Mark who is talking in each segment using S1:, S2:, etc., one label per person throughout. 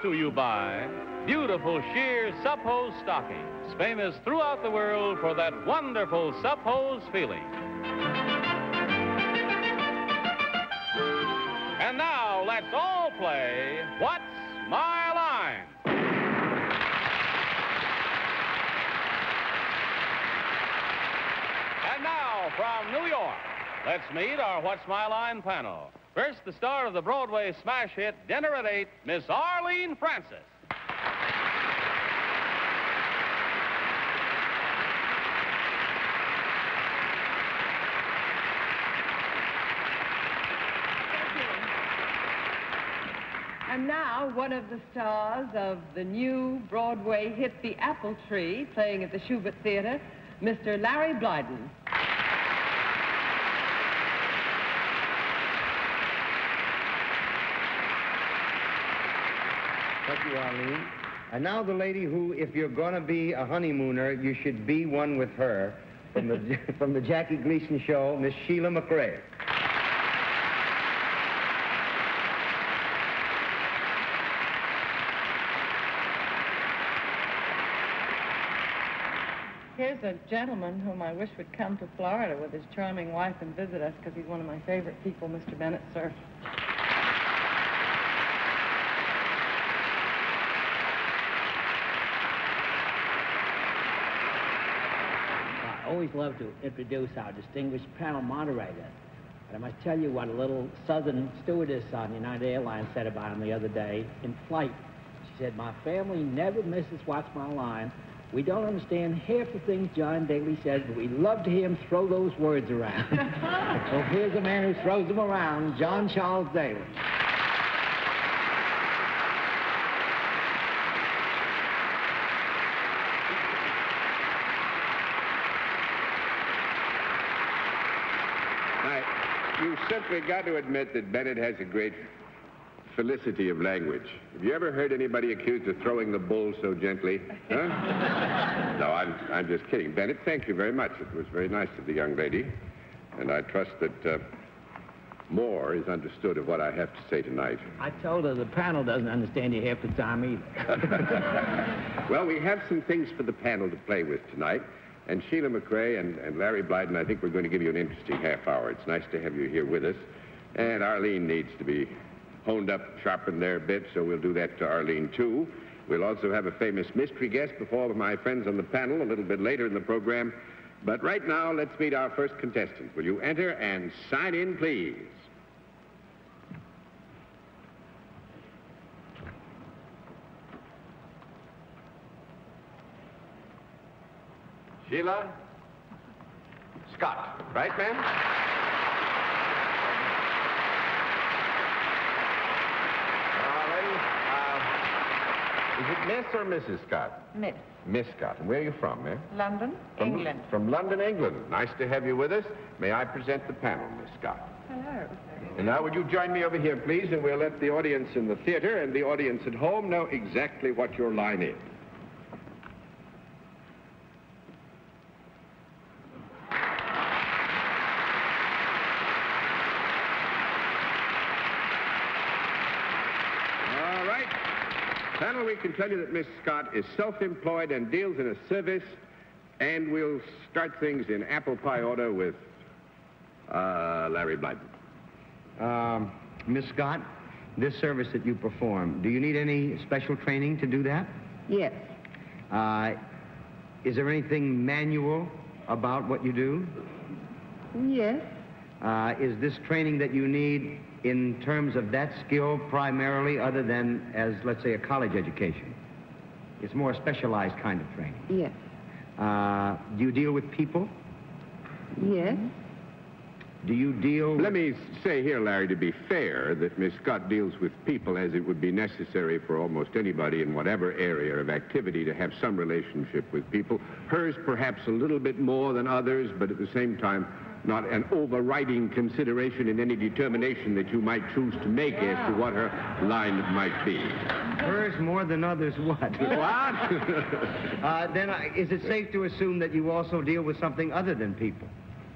S1: to you by beautiful sheer sup-hose stockings, famous throughout the world for that wonderful sup-hose feeling. And now, let's all play What's My Line? And now, from New York, let's meet our What's My Line panel. First, the star of the Broadway smash hit Dinner at 8, Miss Arlene Francis.
S2: And now, one of the stars of the new Broadway hit The Apple Tree, playing at the Shubert Theater, Mr. Larry Blyden.
S3: Thank you, Arlene. And now the lady who, if you're going to be a honeymooner, you should be one with her, from the, from the Jackie Gleason show, Miss Sheila MacRae.
S2: Here's a gentleman whom I wish would come to Florida with his charming wife and visit us, because he's one of my favorite people, Mr. Bennett, Cerf.
S4: I always love to introduce our distinguished panel moderator. But I must tell you what a little southern stewardess on United Airlines said about him the other day in flight. She said, "My family never misses What's My Line. We don't understand half the things John Daly says, but we love to hear him throw those words around." Well, here's a man who throws them around, John Charles Daly.
S5: You've simply got to admit that Bennett has a great felicity of language. Have you ever heard anybody accused of throwing the bull so gently? Huh? No, I'm just kidding. Bennett, thank you very much. It was very nice of the young lady. And I trust that more is understood of what I have to say tonight.
S4: I told her the panel doesn't understand you half the time either.
S5: Well, we have some things for the panel to play with tonight. And Sheila MacRae and Larry Blyden, I think we're going to give you an interesting half hour. It's nice to have you here with us. And Arlene needs to be honed up, sharpened there a bit, so we'll do that to Arlene, too. We'll also have a famous mystery guest before my friends on the panel a little bit later in the program. But right now, let's meet our first contestant. Will you enter and sign in, please? Sheila Scott, right, ma'am? Is it Miss or Mrs. Scott?
S2: Miss.
S5: Miss Scott. And where are you from, ma'am?
S2: London, England.
S5: From London, England. Nice to have you with us. May I present the panel, Miss Scott?
S2: Hello.
S5: And now, would you join me over here, please, and we'll let the audience in the theater and the audience at home know exactly what your line is. Panel, we can tell you that Miss Scott is self-employed and deals in a service, and we'll start things in apple pie order with Larry Blyden.
S3: Miss Scott, this service that you perform, do you need any special training to do that?
S2: Yes.
S3: Is there anything manual about what you do?
S2: Yes.
S3: Is this training that you need in terms of that skill primarily, other than as, let's say, a college education? It's more a specialized kind of training.
S2: Yes.
S3: Do you deal with people?
S2: Yes.
S3: Do you deal...
S5: Let me say here, Larry, to be fair, that Miss Scott deals with people as it would be necessary for almost anybody in whatever area of activity to have some relationship with people. Hers perhaps a little bit more than others, but at the same time, not an overriding consideration in any determination that you might choose to make as to what her line might be.
S3: Hers more than others what?
S5: What?
S3: Then is it safe to assume that you also deal with something other than people?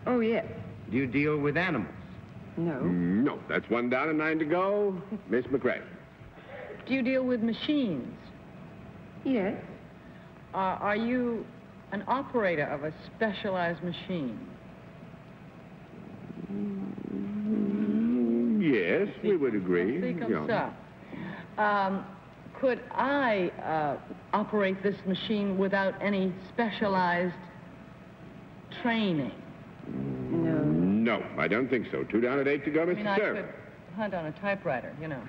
S2: Oh, yes.
S3: Do you deal with animals?
S2: No.
S5: No. That's one down and 9 to go. Miss MacRae.
S2: do you deal with machines?
S6: Yes.
S2: Are you an operator of a specialized machine?
S5: Yes, we would agree.
S2: See, comme ça. Could I operate this machine without any specialized training?
S6: No.
S5: No, I don't think so. 2 down at 8 to go, Mr.
S2: I
S5: Cerf.
S2: could hunt on a typewriter, you know.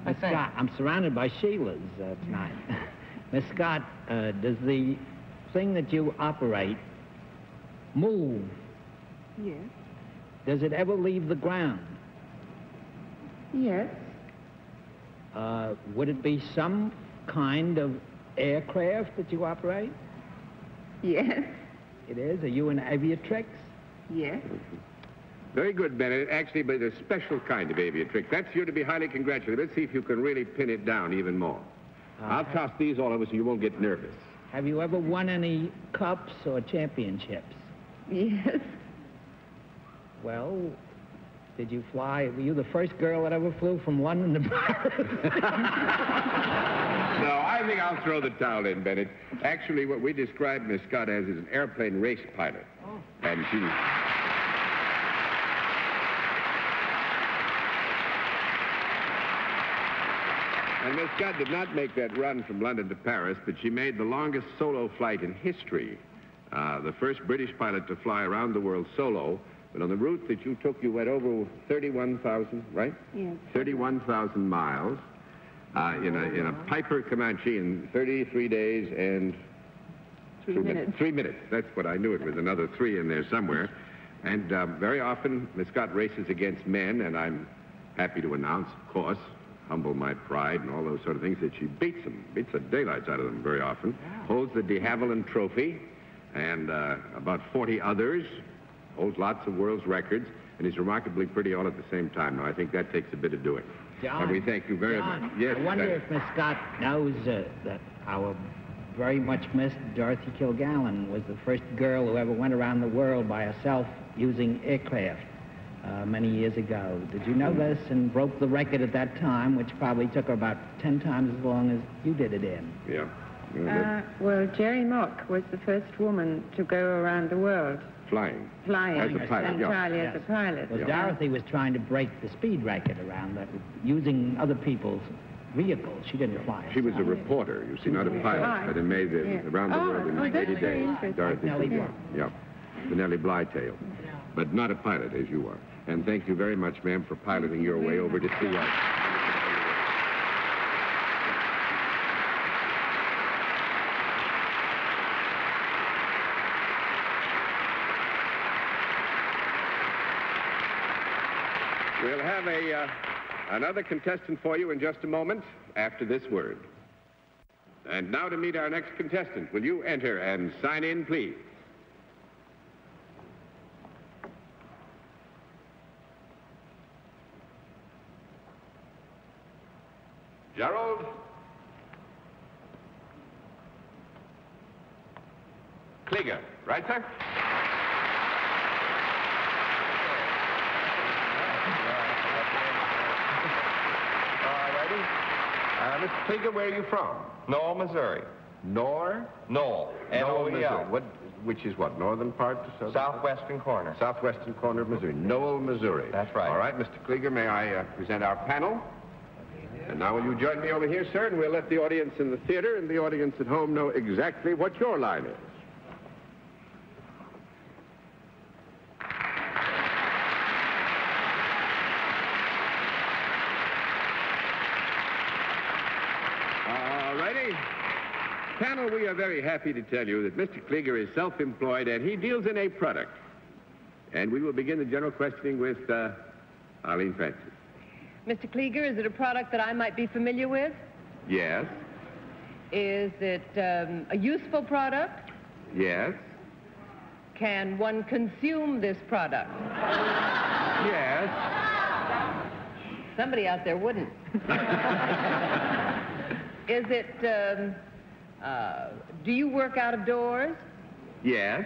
S4: Miss Scott, I'm surrounded by Sheilas tonight. Miss Scott, does the thing that you operate move?
S6: Yes.
S4: Does it ever leave the ground?
S6: Yes.
S4: Would it be some kind of aircraft that you operate?
S6: Yes.
S4: It is? Are you an aviatrix?
S6: Yes.
S5: Very good, Bennett. Actually, but a special kind of aviatrix. That's you're to be highly congratulated. Let's see if you can really pin it down even more. I'll toss these all over so you won't get nervous.
S4: Have you ever won any cups or championships?
S6: Yes.
S4: Well, did you fly? Were you the first girl that ever flew from London to Paris?
S5: No, I think I'll throw the towel in, Bennett. Actually, what we described Miss Scott as is an airplane race pilot. Oh. And she... And Miss Scott did not make that run from London to Paris, but she made the longest solo flight in history. The first British pilot to fly around the world solo. But on the route that you took, you went over 31,000, right?
S6: Yes.
S5: 31,000 miles in a Piper Comanche in 33 days and...
S6: 3 minutes.
S5: 3 minutes. That's what I knew it was. Another 3 in there somewhere. And very often, Miss Scott races against men, and I'm happy to announce, of course, humble my pride and all those sort of things, that she beats them, beats the daylights out of them very often, holds the de Havilland Trophy, and about 40 others, holds lots of world's records, and is remarkably pretty all at the same time. Now, I think that takes a bit of doing.
S4: John,
S5: and we thank you very much. Yes,
S4: I wonder if Miss Scott knows that our very much missed Dorothy Kilgallen was the first girl who ever went around the world by herself using aircraft many years ago. Did you know this, and broke the record at that time, which probably took her about 10 times as long as you did it in?
S5: Yeah.
S6: Well, Jerry Mock was the first woman to go around the world.
S5: Flying.
S6: Flying.
S5: As a pilot,
S6: entirely as a pilot.
S4: Well, Dorothy was trying to break the speed record around that, using other people's vehicles. She didn't fly.
S5: She was a reporter, you see, not a pilot, but it made around the world in 80 days. Dorothy
S4: Nellie Bly.
S5: Yeah, the Nellie Bly tale. But not a pilot, as you are. And thank you very much, ma'am, for piloting your way over to see us. We'll have another contestant for you in just a moment after this word. And now to meet our next contestant. Will you enter and sign in, please? Jerald Kleeger, right, sir? Mr. Kleeger, where are you from?
S7: Knoll, Missouri.
S5: Knoll,
S7: N-O-E-L.
S5: Missouri. Which is what, northern part?
S7: Southwestern corner.
S5: Southwestern corner of Missouri. Knoll, Missouri.
S7: That's right.
S5: All right, Mr. Kleeger, may I present our panel? And now will you join me over here, sir, and we'll let the audience in the theater and the audience at home know exactly what your line is. Panel, we are very happy to tell you that Mr. Kleeger is self-employed and he deals in a product. And we will begin the general questioning with Arlene Francis.
S2: Mr. Kleeger, is it a product that I might be familiar with?
S5: Yes.
S2: Is it a useful product?
S5: Yes.
S2: Can one consume this product?
S5: Yes.
S2: Somebody out there wouldn't. Is it, do you work out of doors?
S5: Yes.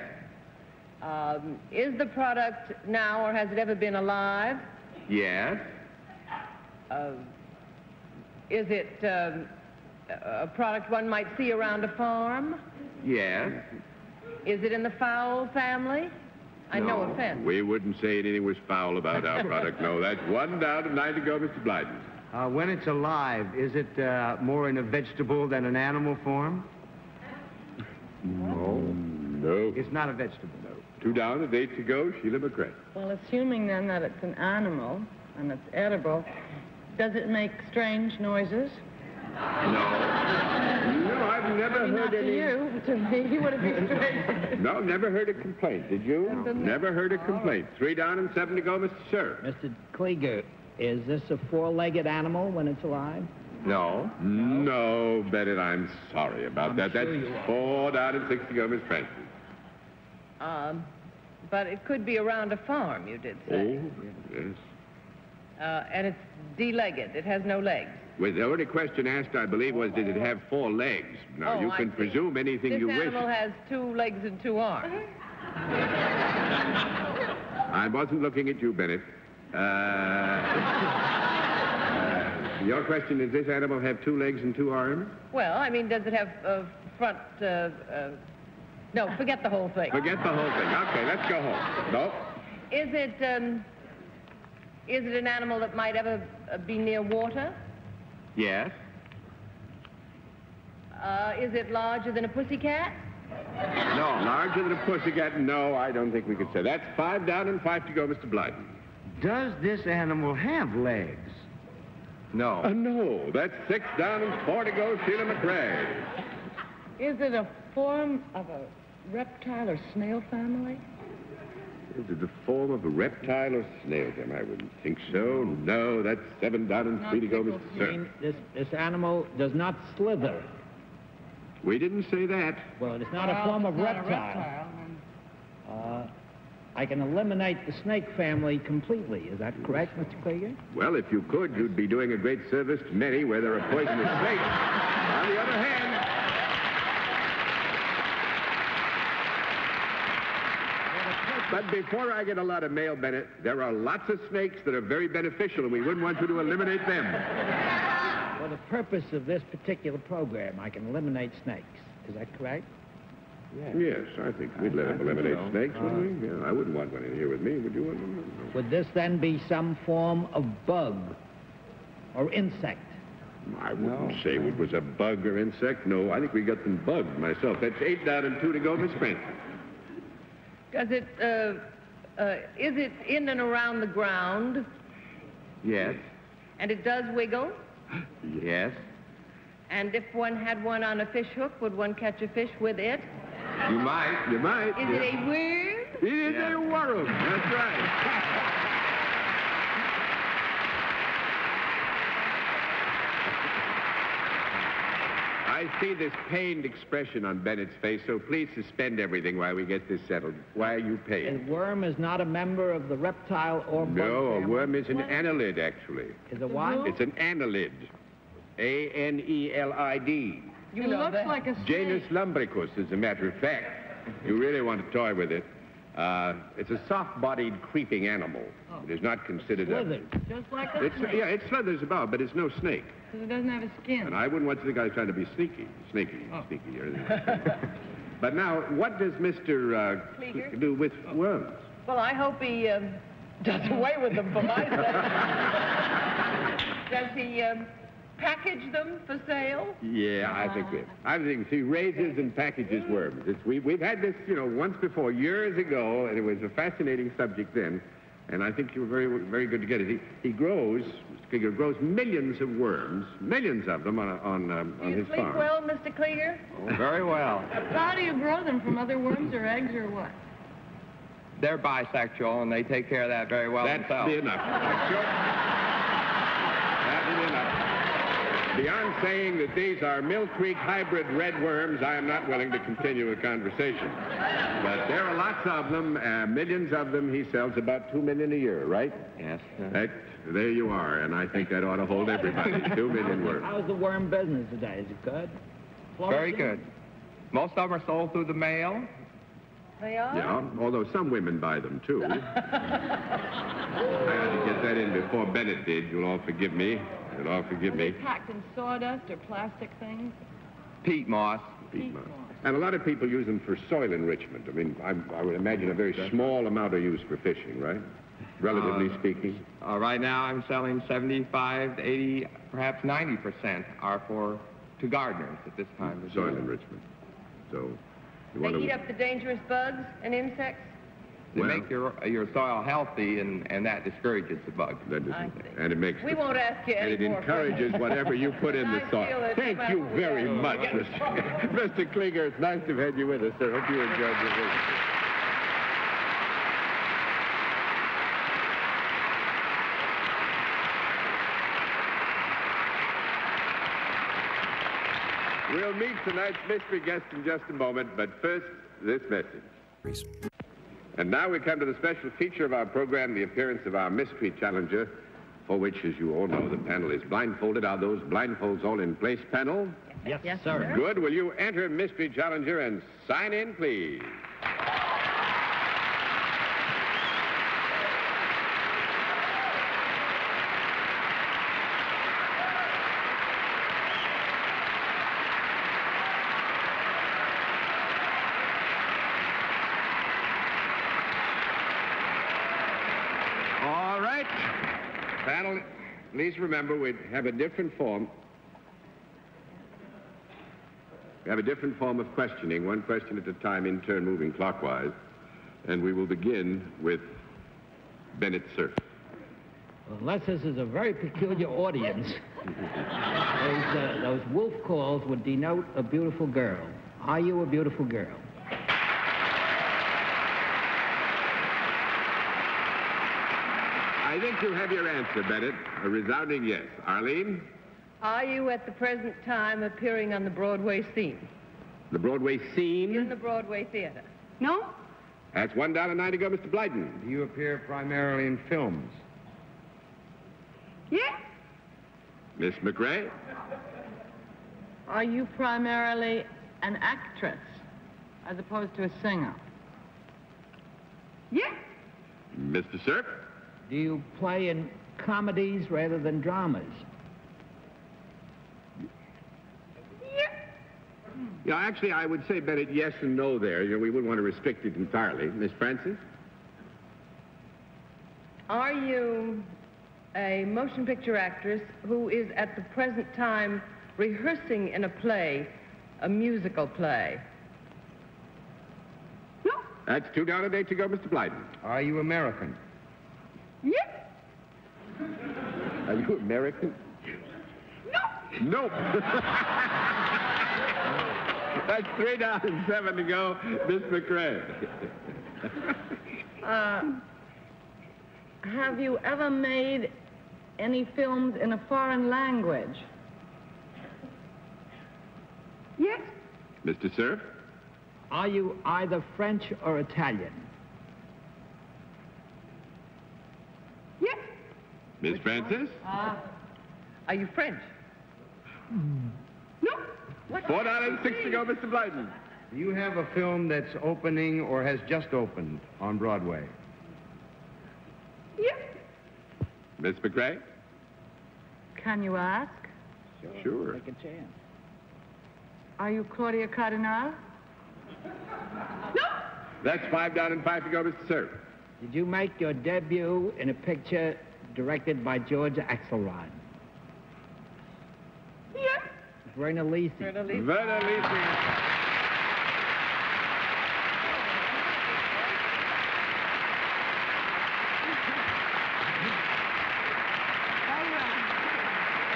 S2: Is the product now, or has it ever been alive?
S5: Yes.
S2: Is it a product one might see around a farm?
S5: Yes.
S2: Is it in the fowl family? No offense.
S5: We wouldn't say anything was foul about our product. No, that's 1 down and 9 to go, Mr. Blyden.
S3: When it's alive, is it more in a vegetable than an animal form?
S5: No.
S3: It's not a vegetable.
S5: No. 2 down and 8 to go, Sheila MacRae.
S6: Well, assuming then that it's an animal and it's edible, does it make strange noises?
S5: No, I've never heard
S6: Not
S5: any...
S6: to you, to me, would it be strange?
S5: No, never heard a complaint. Did you? Never heard a complaint. 3 down and 7 to go, Mr. Cerf.
S4: Mr. Kleeger, is this a 4-legged animal when it's alive?
S7: No.
S5: No, Bennett, I'm sorry about that.
S4: sure
S5: That's
S4: you are.
S5: 4 down and 6 to go, Miss Francis.
S2: But it could be around a farm, you did say.
S5: Oh, yes.
S2: And it's D-legged. It has no legs.
S5: Well, the only question asked, I believe, was did it have 4 legs? Now, you
S2: I
S5: can
S2: see.
S5: presume anything you
S2: This
S5: wish.
S2: animal has 2 legs and 2 arms.
S5: I wasn't looking at you, Bennett. Your question is, this animal have 2 legs and 2 arms?
S2: Well, I mean, does it have front... No, forget the whole thing.
S5: Forget the whole thing. Okay, let's go home. No.
S2: Is it an animal that might ever be near water?
S7: Yes.
S2: Is it larger than a pussycat?
S5: No. Larger than a pussycat? No, I don't think we could say. That's 5 down and 5 to go, Mr. Blyden.
S3: Does this animal have legs?
S7: No.
S5: No, that's 6 down and 4 to go, Sheila MacRae.
S6: Is it a form of a reptile or snail family?
S5: Is it the form of a reptile or snail, Jim? I wouldn't think so. No, that's 7 down and 3 to go, Mr.
S4: I
S5: Cerf.
S4: mean, this animal does not slither.
S5: We didn't say that.
S4: Well, it's not a form of reptile. I can eliminate the snake family completely. Is that correct, Mr. Kleeger?
S5: Well, if you could, you'd be doing a great service to many where there are poisonous snakes. On the other hand... But before I get a lot of mail, Bennett, there are lots of snakes that are very beneficial, and we wouldn't want you to eliminate them.
S4: For the purpose of this particular program, I can eliminate snakes. Is that correct?
S5: Yes, I think we'd let him eliminate snakes, wouldn't we? Yeah, I wouldn't want one in here with me. Would you want one? No.
S4: Would this then be some form of bug or insect?
S5: I wouldn't say it was a bug or insect. No, I think we got them bugged myself. That's 8 down and 2 to go, Miss Francis.
S2: Does it, is it in and around the ground?
S3: Yes.
S2: And it does wiggle?
S3: Yes.
S2: And if one had one on a fish hook, would one catch a fish with it?
S7: You might.
S5: You might.
S2: Is it a worm?
S5: It is a worm. That's right. I see this pained expression on Bennett's face, so please suspend everything while we get this settled. Why are you
S4: A
S5: paying?
S4: worm is not a member of the reptile or bug
S5: No, a
S4: family?
S5: worm is an annelid, actually.
S4: Is a what?
S5: It's an annelid. A-N-E-L-I-D.
S2: You
S6: It
S2: know
S6: looks
S2: that.
S6: like a
S5: Janus
S6: snake.
S5: lumbricus, as a matter of fact. You really want to toy with it. It's a soft-bodied creeping animal. It is not considered
S4: Slithers.
S6: Just like a
S5: It's,
S6: snake.
S5: yeah, it slithers about, but it's no snake.
S6: Because it doesn't have a skin.
S5: And I wouldn't want the guy trying to be sneaky. Or But now, what does Mr.
S2: Kleeger?
S5: do with worms?
S2: Well, I hope he does away with them for my sake. Does he package them for sale?
S5: Yeah, I think he raises and packages worms. We've had this, once before, years ago, and it was a fascinating subject then. And I think you were very, very good to get it. He grows, Mr. Kleeger grows millions of worms, millions of them on
S2: Do you
S5: his
S2: sleep
S5: farm.
S2: well, Mr. Kleeger?
S7: Oh, very well.
S6: So how do you grow them? From other worms or eggs or what?
S7: They're bisexual, and they take care of that very well
S5: That'd
S7: themselves.
S5: be enough. That'd be enough. Beyond saying that these are Mill Creek hybrid red worms, I am not willing to continue a conversation. But there are lots of them, millions of them. He sells about 2 million a year, right?
S7: Yes.
S5: There you are, and I think that ought to hold everybody. 2 million worms.
S4: How's the worm business today? Is it good?
S7: Very good. Most of them are sold through the mail.
S2: They are?
S5: Yeah, although some women buy them, too. I had to get that in before Bennett did. You'll all forgive me. You'll all forgive
S6: Are
S5: me.
S6: they packed in sawdust or plastic things?
S7: Peat moss.
S5: Peat moss. And a lot of people use them for soil enrichment. I mean, I would imagine a very small amount are used for fishing, right? Relatively speaking.
S7: Right now I'm selling 75 to 80, perhaps 90% are to gardeners at this time.
S5: Soil enrichment. So you want
S2: They
S5: to
S2: eat up the dangerous bugs and insects?
S7: They make your soil healthy, and that discourages the bugs.
S5: And it makes
S2: We won't ask you
S5: and it
S2: any more
S5: encourages whatever you put in the
S2: I feel
S5: soil.
S2: it
S5: Thank
S2: no matter
S5: you
S2: what
S5: very
S2: we are.
S5: much, Mr. Kleeger. It's nice to have had you with us, sir. Hope you enjoyed your visit. We'll meet tonight's mystery guest in just a moment, but first, this message. And now we come to the special feature of our program, the appearance of our mystery challenger, for which, as you all know, the panel is blindfolded. Are those blindfolds all in place, panel?
S4: Yes, sir.
S5: Good. Will you enter mystery challenger and sign in, please? Panel, please remember we have a different form. We have a different form of questioning, one question at a time, in turn moving clockwise. And we will begin with Bennett Cerf.
S4: Unless this is a very peculiar audience, those wolf calls would denote a beautiful girl. Are you a beautiful girl?
S5: I think you have your answer, Bennett. A resounding yes. Arlene?
S2: Are you at the present time appearing on the Broadway scene?
S5: The Broadway scene?
S2: In the Broadway theater? No?
S5: That's $1.90 to go, Mr. Blyden.
S3: Do you appear primarily in films?
S2: Yes.
S5: Miss MacRae?
S6: Are you primarily an actress as opposed to a singer?
S2: Yes.
S5: Mr. Cerf?
S4: Do you play in comedies rather than dramas?
S5: Yeah, actually, I would say, Bennett, yes and no there. You know, we wouldn't want to restrict it entirely. Miss Francis?
S2: Are you a motion picture actress who is at the present time rehearsing in a play, a musical play? No.
S5: That's $2.08 to go, Mr. Blyden.
S3: Are you American?
S2: Yes.
S5: Are you American?
S2: No.
S5: Nope. That's $3.07 to go, Miss MacRae.
S6: Have you ever made any films in a foreign language?
S2: Yes.
S5: Mr. Cerf?
S4: Are you either French or Italian?
S2: Yes.
S5: Miss Francis?
S2: Are you French? No. What?
S5: $4.06 to go, Mr. Blyden.
S3: Do you have a film that's opening or has just opened on Broadway?
S2: Yes.
S5: Miss MacRae?
S6: Can you ask?
S5: Sure.
S4: Take a chance.
S6: Are you Claudia Cardinal?
S2: No.
S5: That's $5.05 to go, Mr. Cerf.
S4: Did you make your debut in a picture directed by George Axelrod?
S2: Yes.
S4: Virna Lisi.
S2: Virna Lisi.
S5: Virna Lisi.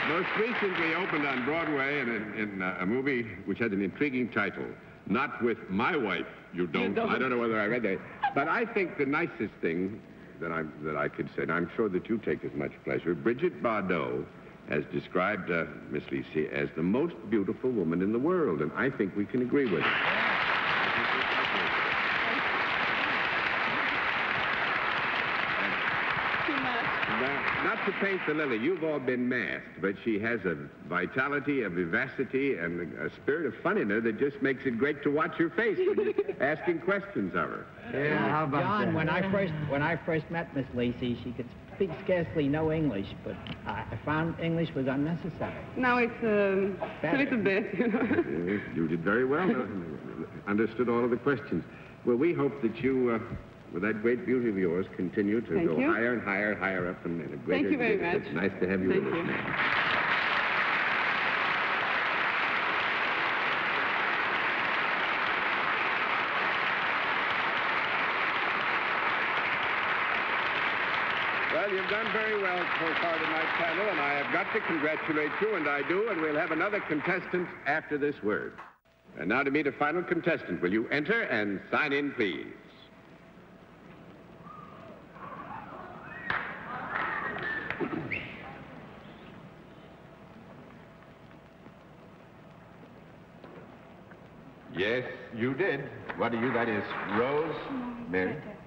S5: Most recently opened on Broadway in a movie which had an intriguing title, Not With My Wife, You Don't. I don't know whether I read that. But I think the nicest thing that I could say, and I'm sure that you take as much pleasure, Bridget Bardot has described Miss Lisi as the most beautiful woman in the world, and I think we can agree with her.
S6: Too
S5: Now, not to paint the lily, you've all been masked, but she has a vitality, a vivacity, and a spirit of fun in her that just makes it great to watch her face when you're asking questions of her.
S3: Yeah, how about
S4: John,
S3: that?
S4: when I first met Miss Lisi, she could speak scarcely no English, but I found English was unnecessary.
S8: Now it's a little bit, you know.
S5: You did very well. Understood all of the questions. Well, we hope that you, with that great beauty of yours, continue to go higher and higher and higher up and a greater.
S8: Thank you very much.
S5: It's nice to have you with us now. Well, you've done very well so far tonight, panel, and I have got to congratulate you, and I do, and we'll have another contestant after this word. And now to meet a final contestant. Will you enter and sign in, please? Yes, you did. What are you? That is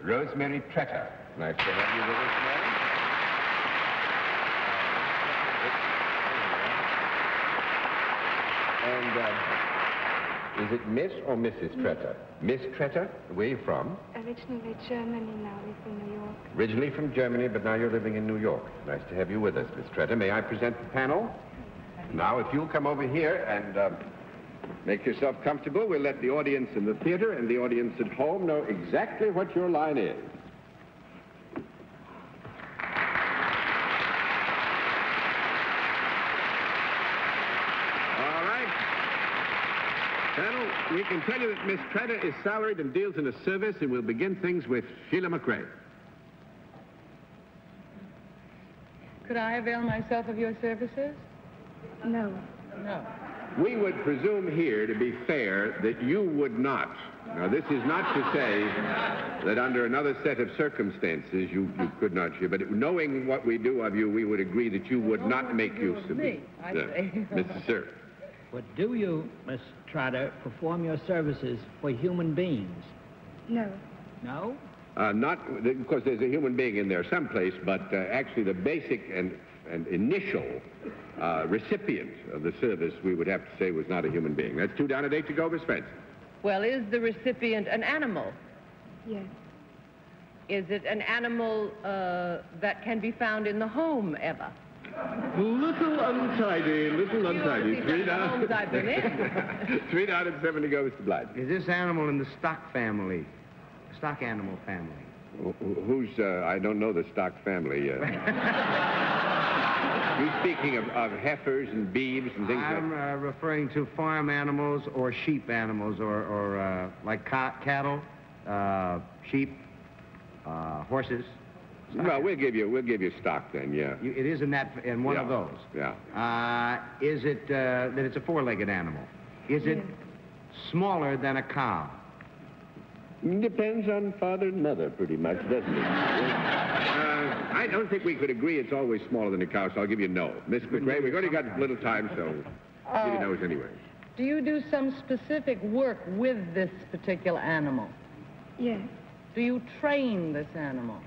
S5: Rosemary Tretter. Nice to have you with us, madam. And, is it Miss or Mrs. Tretter? Miss Tretter? Where are you from?
S9: Originally Germany, now live in New York.
S5: Originally from Germany, but now you're living in New York. Nice to have you with us, Miss Tretter. May I present the panel? Now, if you'll come over here and make yourself comfortable, we'll let the audience in the theater and the audience at home know exactly what your line is. Panel, we can tell you that Miss Tretter is salaried and deals in a service, and we'll begin things with Sheila MacRae.
S6: Could I avail myself of your services?
S9: No.
S6: No.
S5: We would presume here, to be fair, that you would not. Now, this is not to say that under another set of circumstances you could not, but knowing what we do of you, we would agree that you would not make use of me.
S6: I say.
S5: Mr. Cerf.
S4: But do you, Miss Trotter, perform your services for human beings?
S9: No.
S4: No?
S5: Not, of course, there's a human being in there someplace, but actually the basic and initial recipient of the service, we would have to say, was not a human being. That's 2 down and 8 to go, Miss Spence.
S2: Well, is the recipient an animal?
S9: Yes.
S2: Is it an animal that can be found in the home ever?
S5: Little untidy, little untidy. 3 down.
S2: Homes I've been in.
S5: 3 down and 7 to go, Mr. Blyden.
S3: Is this animal in the stock family? Stock animal family?
S5: Who's, I don't know the stock family. You're speaking of heifers and beeves and things
S3: I'm referring to farm animals or sheep animals or like cattle, sheep, horses.
S5: Well, we'll give you stock then, yeah.
S3: It is in one of those.
S5: Yeah.
S3: Is it that it's a 4-legged animal? Is it smaller than a cow?
S5: Depends on father and mother, pretty much, doesn't it? I don't think we could agree it's always smaller than a cow, so I'll give you no. Miss MacRae, we've only got a little time, so I'll give you no's anyway.
S6: Do you do some specific work with this particular animal?
S9: Yes.
S6: Do you train this animal?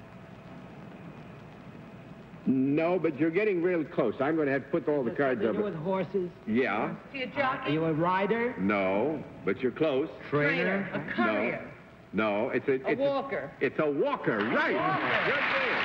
S5: No, but you're getting real close. I'm going to have to put all the cards
S4: Something to
S5: over.
S4: do with horses?
S5: Yeah.
S2: Is he a jockey?
S4: Are you a rider?
S5: No, but you're close.
S2: Trainer. A courier.
S5: No, it's a
S2: walker.
S5: It's a walker, right? Good deal.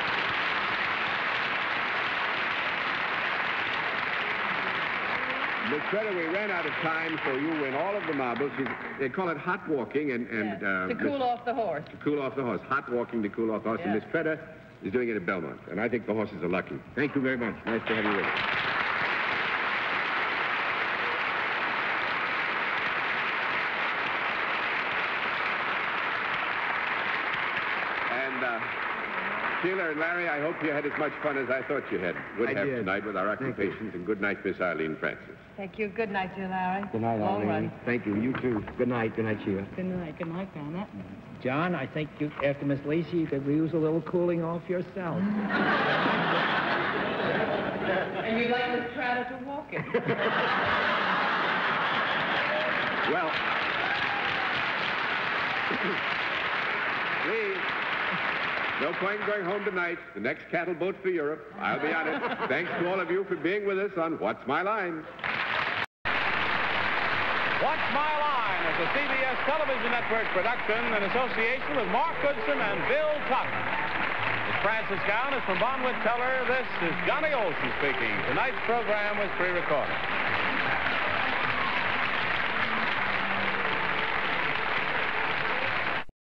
S5: Miss Tretter, we ran out of time, so you win all of the marbles. They call it hot walking
S2: to cool off the horse.
S5: To cool off the horse. Hot walking to cool off the horse.
S2: Yeah.
S5: And Miss Tretter is doing it at Belmont. And I think the horses are lucky. Thank you very much. Nice to have you with us. And Sheila and Larry, I hope you had as much fun as I thought you would have tonight with our occupations. And good night, Miss Arlene Francis.
S2: Thank you. Good night, dear Larry.
S3: Good night,
S2: Long
S3: Arlene.
S2: run.
S3: Thank you. You too. Good night. Good night, Sheila.
S6: Good night. Good night, Bennett.
S4: John, I think after Miss Lisi, you could use a little cooling off yourself.
S2: And you'd like Miss Trotter to walk it.
S5: No point in going home tonight. The next cattle boat's for Europe. I'll be on it. Thanks to all of you for being with us on What's My Line?
S1: What's My Line is a CBS Television Network production in association with Mark Goodson and Bill Totton. Miss Frances Gown is from Bonwit Teller. This is Johnny Olson speaking. Tonight's program was pre-recorded.